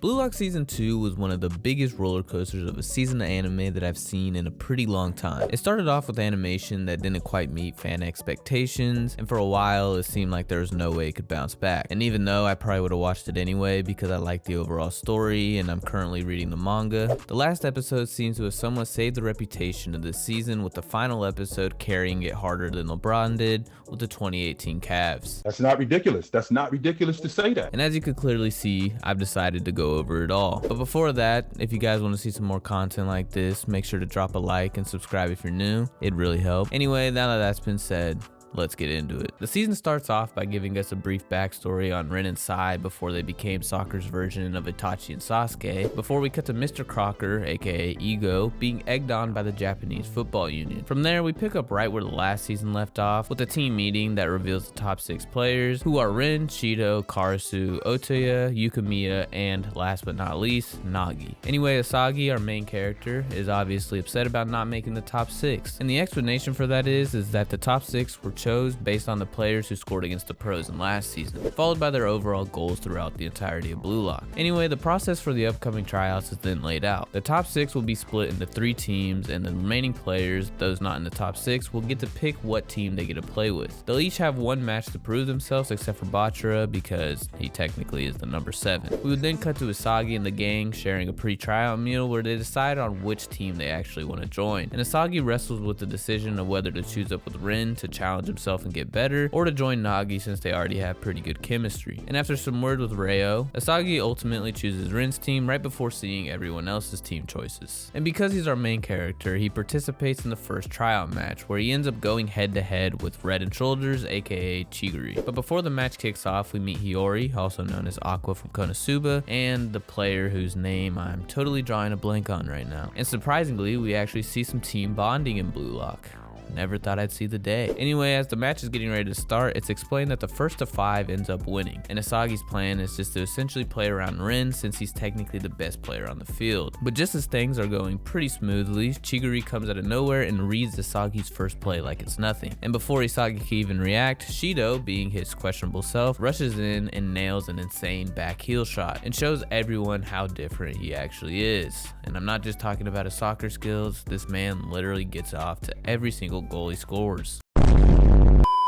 Blue Lock Season 2 was one of the biggest roller coasters of a season of anime that I've seen in a pretty long time. It started off with animation that didn't quite meet fan expectations, and for a while it seemed like there was no way it could bounce back. And even though I probably would have watched it anyway because I liked the overall story and I'm currently reading the manga, the last episode seems to have somewhat saved the reputation of this season, with the final episode carrying it harder than LeBron did with the 2018 Cavs. That's not ridiculous. That's not ridiculous to say that. And as you could clearly see, I've decided to go over it all. But before that, if you guys want to see some more content like this, make sure to drop a like and subscribe if you're new. It'd really help. Anyway, now that that's been said, let's get into it. The season starts off by giving us a brief backstory on Rin and Sai before they became soccer's version of Itachi and Sasuke, before we cut to Mr. Crocker, aka Ego, being egged on by the Japanese football union. From there, we pick up right where the last season left off, with a team meeting that reveals the top 6 players, who are Rin, Shido, Karasu, Otoya, Yukimiya, and last but not least, Nagi. Anyway, Asagi, our main character, is obviously upset about not making the top 6, and the explanation for that is that the top 6 were chose based on the players who scored against the pros in last season, followed by their overall goals throughout the entirety of Blue Lock. Anyway, the process for the upcoming tryouts is then laid out. The top 6 will be split into 3 teams, and the remaining players, those not in the top 6, will get to pick what team they get to play with. They'll each have one match to prove themselves, except for Bachara because he technically is the number 7. We would then cut to Asagi and the gang sharing a pre-tryout meal where they decide on which team they actually want to join, and Asagi wrestles with the decision of whether to choose up with Rin to challenge himself and get better, or to join Nagi since they already have pretty good chemistry. And after some word with Reo, Asagi ultimately chooses Rin's team right before seeing everyone else's team choices. And because he's our main character, he participates in the first tryout match, where he ends up going head to head with Red and Shoulders, aka Chiguri. But before the match kicks off, we meet Hiyori, also known as Aqua from Konosuba, and the player whose name I'm totally drawing a blank on right now. And surprisingly, we actually see some team bonding in Blue Lock. Never thought I'd see the day. Anyway, as the match is getting ready to start, it's explained that the first of 5 ends up winning, and Asagi's plan is just to essentially play around Rin since he's technically the best player on the field. But just as things are going pretty smoothly, Chiguri comes out of nowhere and reads Asagi's first play like it's nothing. And before Asagi can even react, Shido, being his questionable self, rushes in and nails an insane back heel shot and shows everyone how different he actually is. And I'm not just talking about his soccer skills, this man literally gets off to every single goal he scores.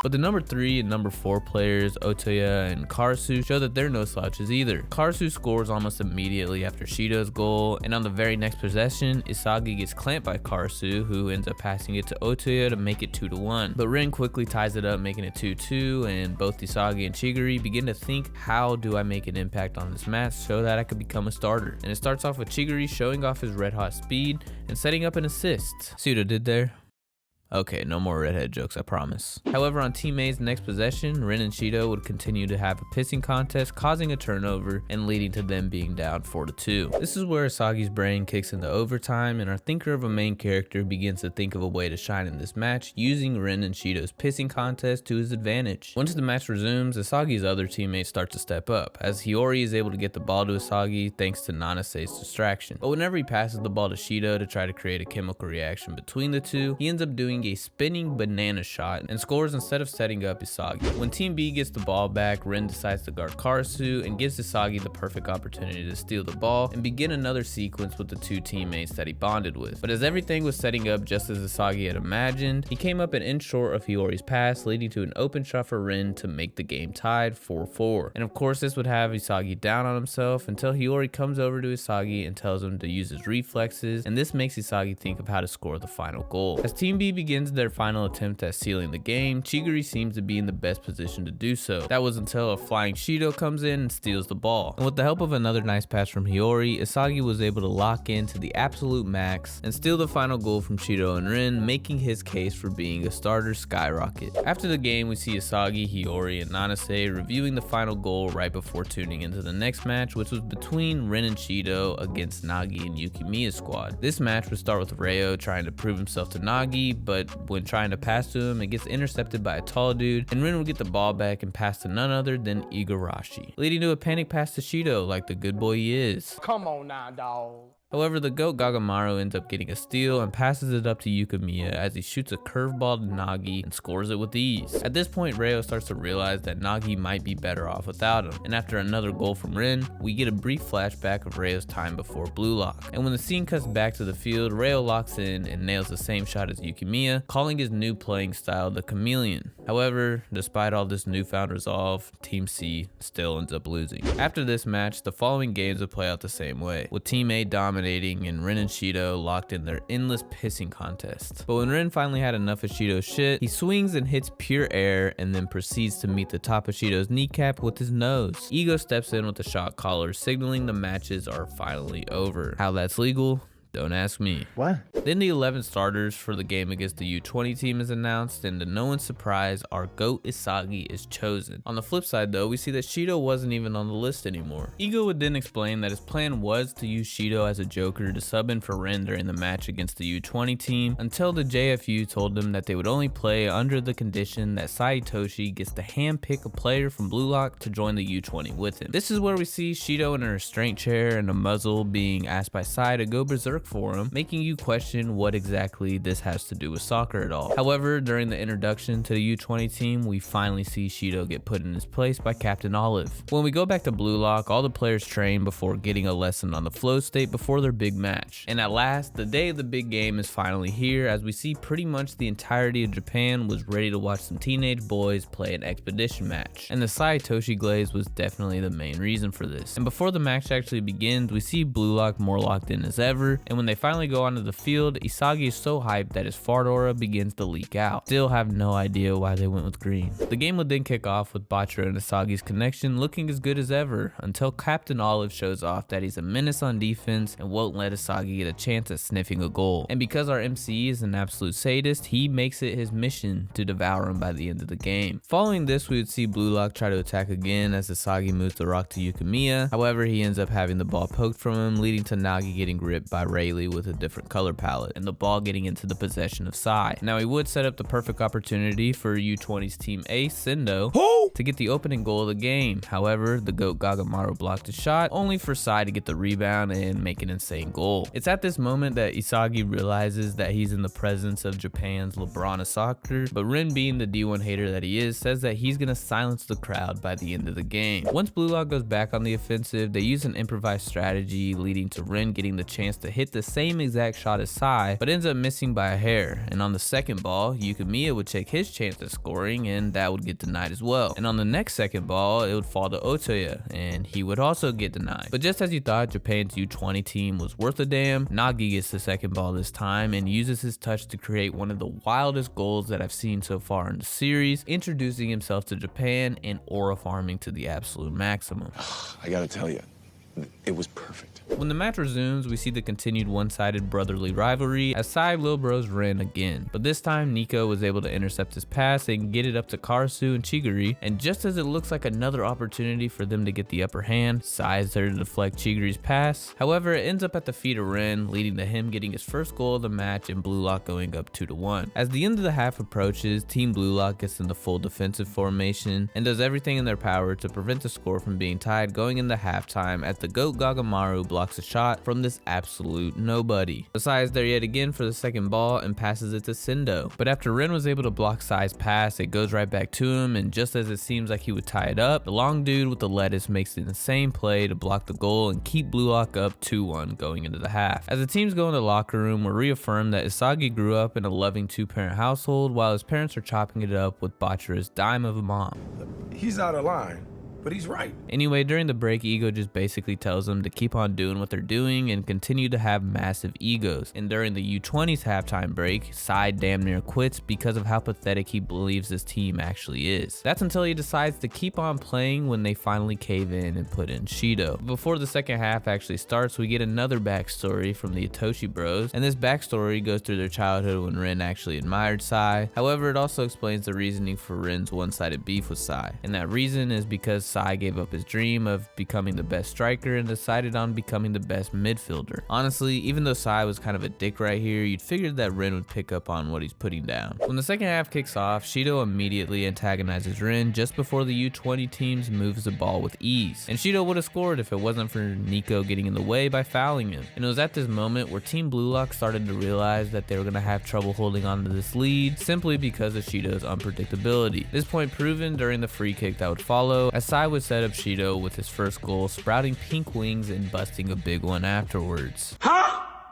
But the number 3 and number 4 players, Otoya and Karasu, show that they're no slouches either. Karasu scores almost immediately after Shido's goal, and on the very next possession, Asagi gets clamped by Karasu, who ends up passing it to Otoya to make it 2-1. But Rin quickly ties it up, making it 2-2, and both Asagi and Chiguri begin to think, how do I make an impact on this match so that I could become a starter? And it starts off with Chiguri showing off his red hot speed and setting up an assist. See what I did there? Okay, no more redhead jokes, I promise. However, on Team A's next possession, Rin and Shido would continue to have a pissing contest, causing a turnover and leading to them being down 4-2. This is where Asagi's brain kicks into overtime, and our thinker of a main character begins to think of a way to shine in this match, using Rin and Shido's pissing contest to his advantage. Once the match resumes, Asagi's other teammates start to step up, as Hiyori is able to get the ball to Asagi thanks to Nanase's distraction. But whenever he passes the ball to Shido to try to create a chemical reaction between the two, he ends up doing a spinning banana shot and scores instead of setting up Asagi. When Team B gets the ball back, Rin decides to guard Karasu and gives Asagi the perfect opportunity to steal the ball and begin another sequence with the 2 teammates that he bonded with. But as everything was setting up just as Asagi had imagined, he came up and in short of Hiyori's pass, leading to an open shot for Rin to make the game tied 4-4. And of course, this would have Asagi down on himself until Hiyori comes over to Asagi and tells him to use his reflexes, and this makes Asagi think of how to score the final goal. As Team B begins their final attempt at sealing the game, Chiguri seems to be in the best position to do so. That was until a flying Shido comes in and steals the ball. And with the help of another nice pass from Hiyori, Asagi was able to lock into the absolute max and steal the final goal from Shido and Rin, making his case for being a starter skyrocket. After the game, we see Asagi, Hiyori, and Nanase reviewing the final goal right before tuning into the next match, which was between Rin and Shido against Nagi and Yukimiya's squad. This match would start with Reo trying to prove himself to Nagi, but when trying to pass to him, it gets intercepted by a tall dude, and Rin will get the ball back and pass to none other than Igarashi, leading to a panic pass to Shido like the good boy he is. Come on now, dawg. However, the GOAT Gagamaru ends up getting a steal and passes it up to Yukimiya as he shoots a curveball to Nagi and scores it with ease. At this point, Reo starts to realize that Nagi might be better off without him, and after another goal from Rin, we get a brief flashback of Reo's time before Blue Lock. And when the scene cuts back to the field, Reo locks in and nails the same shot as Yukimiya, calling his new playing style the Chameleon. However, despite all this newfound resolve, Team C still ends up losing. After this match, the following games would play out the same way, with Team A dominating and Rin and Shido locked in their endless pissing contest. But when Rin finally had enough of Shido's shit, he swings and hits pure air and then proceeds to meet the top of Shido's kneecap with his nose. Ego steps in with a shot collar, signaling the matches are finally over. How that's legal? Don't ask me. What? Then the 11 starters for the game against the U20 team is announced, and to no one's surprise, our GOAT Isagi is chosen. On the flip side though, we see that Shido wasn't even on the list anymore. Ego would then explain that his plan was to use Shido as a joker to sub in for Rin during the match against the U20 team, until the JFU told them that they would only play under the condition that Saitoshi gets to handpick a player from Blue Lock to join the U20 with him. This is where we see Shido in a restraint chair and a muzzle being asked by Sai to go berserk for him, making you question what exactly this has to do with soccer at all. However, during the introduction to the U20 team, we finally see Shido get put in his place by Captain Olive. When we go back to Blue Lock, all the players train before getting a lesson on the flow state before their big match. And at last, the day of the big game is finally here, as we see pretty much the entirety of Japan was ready to watch some teenage boys play an expedition match. And the Saitoshi glaze was definitely the main reason for this. And before the match actually begins, we see Blue Lock more locked in as ever, and when they finally go onto the field, Isagi is so hyped that his fart aura begins to leak out. Still have no idea why they went with green. The game would then kick off with Bachira and Isagi's connection looking as good as ever, until Captain Olive shows off that he's a menace on defense and won't let Isagi get a chance at sniffing a goal. And because our MC is an absolute sadist, he makes it his mission to devour him by the end of the game. Following this, we would see Blue Lock try to attack again as Isagi moves the rock to Yukimiya. However, he ends up having the ball poked from him, leading to Nagi getting gripped by Rayleigh with a different color palette and the ball getting into the possession of Sai. Now he would set up the perfect opportunity for U20's team ace Sendo to get the opening goal of the game. However, the GOAT Gagamaru blocked the shot, only for Sai to get the rebound and make an insane goal. It's at this moment that Isagi realizes that he's in the presence of Japan's LeBron of soccer, but Rin, being the D1 hater that he is, says that he's gonna silence the crowd by the end of the game. Once Blue Lock goes back on the offensive, they use an improvised strategy leading to Rin getting the chance to hit the same exact shot as Sai, but ends up missing by a hair. And on the second ball, Yukimiya would take his chance at scoring, and that would get denied as well. And on the next second ball, it would fall to Otoya, and he would also get denied. But just as you thought Japan's U20 team was worth a damn, Nagi gets the second ball this time and uses his touch to create one of the wildest goals that I've seen so far in the series, introducing himself to Japan and aura farming to the absolute maximum. I gotta tell you, it was perfect. When the match resumes, we see the continued one-sided brotherly rivalry as Sai Lil Bros Rin again, but this time Nico was able to intercept his pass and get it up to Karasu and Chiguri, and just as it looks like another opportunity for them to get the upper hand, Sai is there to deflect Chiguri's pass. However, it ends up at the feet of Rin, leading to him getting his first goal of the match and Blue Lock going up 2-1. As the end of the half approaches, Team Blue Lock gets in the full defensive formation and does everything in their power to prevent the score from being tied going into halftime as the GOAT Gagamaru blocks a shot from this absolute nobody. Sai is there yet again for the second ball and passes it to Sendo. But after Rin was able to block Sai's pass, it goes right back to him, and just as it seems like he would tie it up, the long dude with the lettuce makes an insane play to block the goal and keep Blue Lock up 2-1 going into the half. As the teams go in the locker room, we're reaffirmed that Isagi grew up in a loving two-parent household while his parents are chopping it up with Bachira's dime of a mom. He's out of line, but he's right. Anyway, during the break, Ego just basically tells them to keep on doing what they're doing and continue to have massive egos. And during the U20's halftime break, Sai damn near quits because of how pathetic he believes this team actually is. That's until he decides to keep on playing when they finally cave in and put in Shido. Before the second half actually starts, we get another backstory from the Itoshi Bros, and this backstory goes through their childhood when Rin actually admired Sai. However, it also explains the reasoning for Rin's one-sided beef with Sai, and that reason is because Sai gave up his dream of becoming the best striker and decided on becoming the best midfielder. Honestly, even though Sai was kind of a dick right here, you'd figured that Rin would pick up on what he's putting down. When the second half kicks off, Shido immediately antagonizes Rin just before the U20 teams moves the ball with ease. And Shido would have scored if it wasn't for Nico getting in the way by fouling him. And it was at this moment where Team Blue Lock started to realize that they were going to have trouble holding on to this lead simply because of Shido's unpredictability. This point proven during the free kick that would follow, as Sai would set up Shido with his first goal, sprouting pink wings and busting a big one afterwards.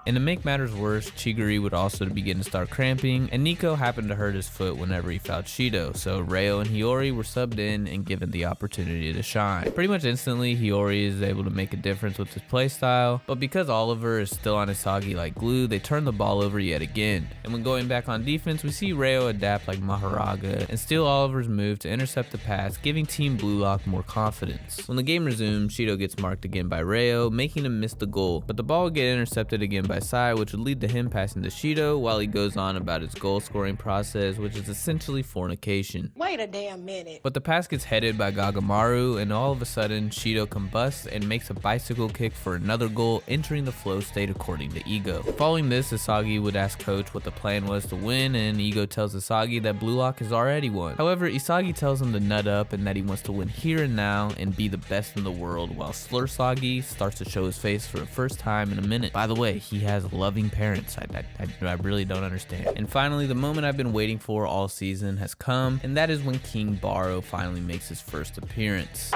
And to make matters worse, Chiguri would also begin to start cramping, and Nico happened to hurt his foot whenever he fouled Shido, so Reo and Hiyori were subbed in and given the opportunity to shine. Pretty much instantly, Hiyori is able to make a difference with his playstyle, but because Oliver is still on Isagi like glue, they turn the ball over yet again. And when going back on defense, we see Reo adapt like Maharaga and steal Oliver's move to intercept the pass, giving Team Blue Lock more confidence. When the game resumes, Shido gets marked again by Reo, making him miss the goal, but the ball would get intercepted again by Sai, which would lead to him passing to Shido while he goes on about his goal scoring process, which is essentially fornication. Wait a damn minute. But the pass gets headed by Gagamaru, and all of a sudden Shido combusts and makes a bicycle kick for another goal, entering the flow state according to Ego. Following this, Isagi would ask coach what the plan was to win, and Ego tells Isagi that Blue Lock has already won. However, Isagi tells him to nut up and that he wants to win here and now and be the best in the world, while Sagi starts to show his face for the first time in a minute. By the way, he has loving parents. I really don't understand. And finally, the moment I've been waiting for all season has come, and that is when King Baro finally makes his first appearance.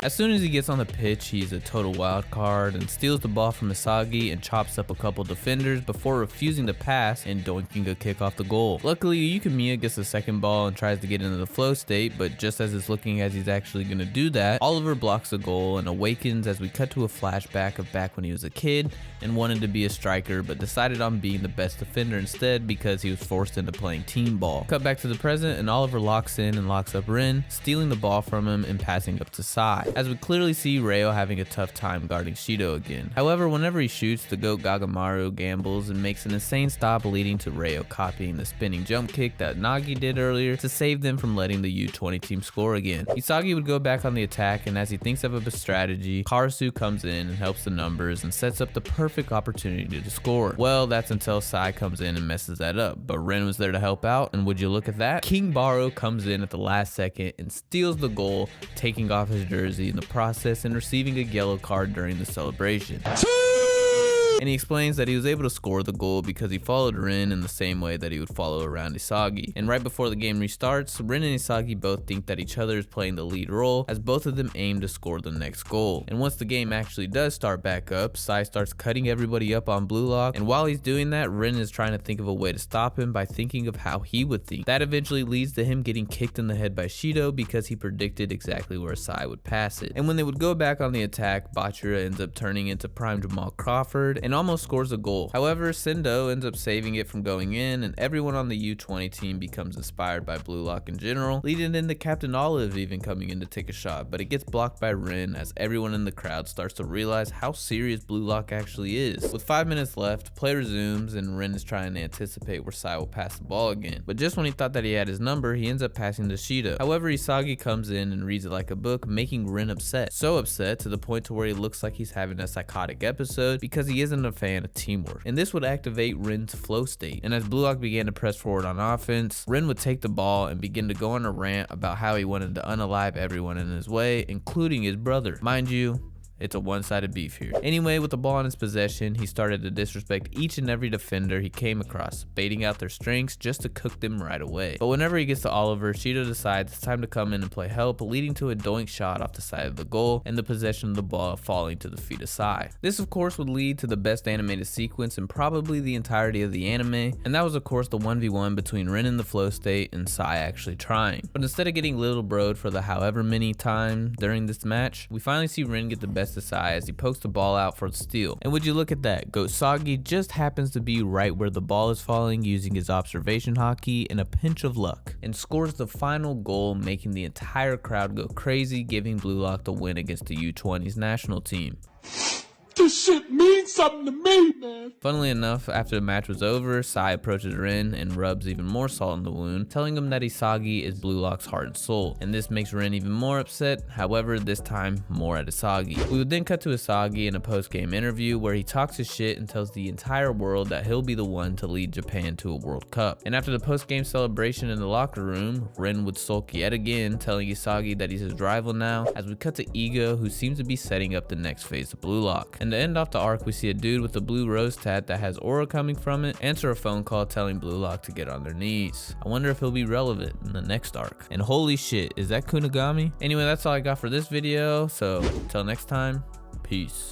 As soon as he gets on the pitch, he's a total wild card and steals the ball from Isagi and chops up a couple defenders before refusing to pass and doinking a kick off the goal. Luckily, Yukimiya gets the second ball and tries to get into the flow state, but just as it's looking as he's actually going to do that, Oliver blocks the goal and awakens as we cut to a flashback of back when he was a kid and wanted to be a striker, but decided on being the best defender instead because he was forced into playing team ball. Cut back to the present, and Oliver locks in and locks up Rin, stealing the ball from him and passing up to Sai, as we clearly see Reo having a tough time guarding Shido again. However, whenever he shoots, the GOAT Gagamaru gambles and makes an insane stop, leading to Reo copying the spinning jump kick that Nagi did earlier to save them from letting the U20 team score again. Isagi would go back on the attack, and as he thinks of a strategy, Karasu comes in and helps the numbers and sets up the perfect opportunity to score. Well, that's until Sai comes in and messes that up, but Ren was there to help out, and would you look at that? King Baro comes in at the last second and steals the goal, taking off his jersey in the process and receiving a yellow card during the celebration. And he explains that he was able to score the goal because he followed Rin in the same way that he would follow around Isagi. And right before the game restarts, Rin and Isagi both think that each other is playing the lead role, as both of them aim to score the next goal. And once the game actually does start back up, Sai starts cutting everybody up on Blue Lock, and while he's doing that, Rin is trying to think of a way to stop him by thinking of how he would think. That eventually leads to him getting kicked in the head by Shido because he predicted exactly where Sai would pass it. And when they would go back on the attack, Bachira ends up turning into Prime Jamal Crawford and almost scores a goal. However, Sendo ends up saving it from going in, and everyone on the U20 team becomes inspired by Blue Lock in general, leading into Captain Olive even coming in to take a shot, but it gets blocked by Rin as everyone in the crowd starts to realize how serious Blue Lock actually is. With 5 minutes left, play resumes, and Rin is trying to anticipate where Sai will pass the ball again, but just when he thought that he had his number, he ends up passing to Shido. However, Isagi comes in and reads it like a book, making Rin upset. So upset to the point to where he looks like he's having a psychotic episode because he isn't a fan of teamwork. And this would activate Rin's flow state. And as Blue Lock began to press forward on offense, Rin would take the ball and begin to go on a rant about how he wanted to unalive everyone in his way, including his brother. Mind you, it's a one-sided beef here. Anyway, with the ball in his possession, he started to disrespect each and every defender he came across, baiting out their strengths just to cook them right away. But whenever he gets to Oliver, Shido decides it's time to come in and play help, leading to a doink shot off the side of the goal and the possession of the ball falling to the feet of Sai. This of course would lead to the best animated sequence in probably the entirety of the anime, and that was of course the 1v1 between Rin in the flow state and Sai actually trying. But instead of getting little broed for the however many time during this match, we finally see Rin get the best to Sai as he pokes the ball out for the steal. And would you look at that, GOAT Sagi just happens to be right where the ball is falling using his observation hockey and a pinch of luck, and scores the final goal, making the entire crowd go crazy, giving Blue Lock the win against the U20's national team. This shit means something to me, man. Funnily enough, after the match was over, Sai approaches Rin and rubs even more salt in the wound, telling him that Isagi is Blue Lock's heart and soul, and this makes Rin even more upset, however this time more at Isagi. We would then cut to Isagi in a post-game interview where he talks his shit and tells the entire world that he'll be the one to lead Japan to a World Cup. And after the post-game celebration in the locker room, Rin would sulk yet again, telling Isagi that he's his rival now, as we cut to Ego, who seems to be setting up the next phase of Blue Lock. And to end off the arc, we see a dude with a blue rose tat that has aura coming from it answer a phone call telling Blue Lock to get on their knees. I wonder if he'll be relevant in the next arc. And holy shit, is that Kunigami? Anyway, that's all I got for this video, so until next time, peace.